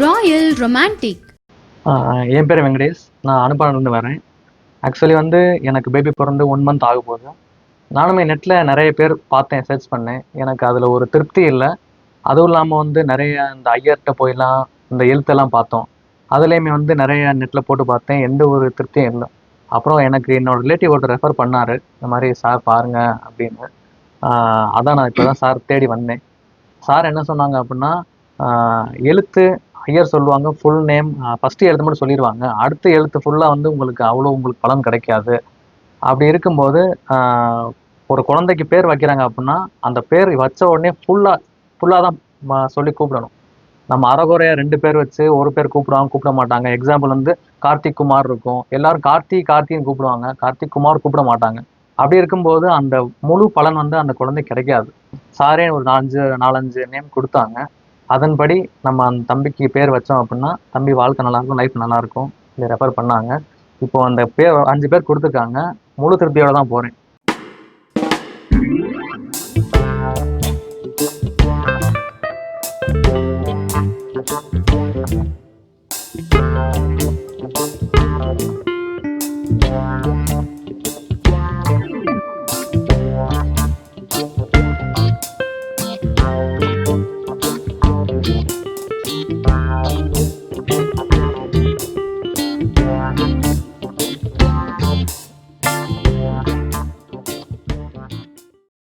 Royal romantic. என் பேர் வெங்கடேஷ். நான் அனுப்பானலேருந்து வரேன். ஆக்சுவலி வந்து எனக்கு பேபி பிறந்து 1 மந்த் ஆக போகுது. நானுமே நெட்டில் நிறைய பேர் பார்த்தேன், சர்ச் பண்ணேன். எனக்கு அதில் ஒரு திருப்தி இல்லை. அதுவும் இல்லாமல் வந்து நிறைய இந்த ஐயர்கிட்ட போயெல்லாம் இந்த எழுத்தெல்லாம் பார்த்தோம். அதுலேயுமே வந்து நிறைய நெட்டில் போட்டு பார்த்தேன், எந்த ஒரு திருப்தியும் இல்லை. அப்புறம் எனக்கு என்னோட ரிலேட்டிவ் ஒருத்தர் ரெஃபர் பண்ணார், இந்த மாதிரி சார் பாருங்க அப்படின்னு. அதான் நான் இப்போ தான் சார் தேடி வந்தேன். சார் என்ன சொன்னாங்க அப்படின்னா, எழுத்து ஐயர் சொல்லுவாங்க ஃபுல் நேம், ஃபஸ்ட்டு எழுத்து மட்டும் சொல்லிடுவாங்க, அடுத்த எழுத்து ஃபுல்லாக வந்து உங்களுக்கு அவ்வளோ உங்களுக்கு பலன் கிடைக்காது. அப்படி இருக்கும்போது ஒரு குழந்தைக்கு பேர் வைக்கிறாங்க அப்படின்னா அந்த பேர் வச்ச உடனே ஃபுல்லாக தான் சொல்லி கூப்பிடணும். நம்ம அறகுறையாக 2 பேர் வச்சு ஒரு பேர் கூப்பிட மாட்டாங்க. எக்ஸாம்பிள் வந்து கார்த்திக் குமார் இருக்கும், எல்லாரும் கார்த்தின்னு கூப்பிடுவாங்க, கார்த்திக் குமார் கூப்பிட மாட்டாங்க. அப்படி இருக்கும்போது அந்த முழு பலன் வந்து அந்த குழந்தை கிடைக்காது. சாரே ஒரு 4-5 நேம் கொடுத்தாங்க. அதன்படி நம்ம அந்த தம்பிக்கு பேர் வச்சோம் அப்படின்னா தம்பி வாழ்க்கை நல்லாயிருக்கும், லைஃப் நல்லாயிருக்கும். இதை ரெஃபர் பண்ணாங்க. இப்போ அந்த பேர் 5 பேர் கொடுத்துருக்காங்க. முழு திருப்தியோட தான் போகிறேன்.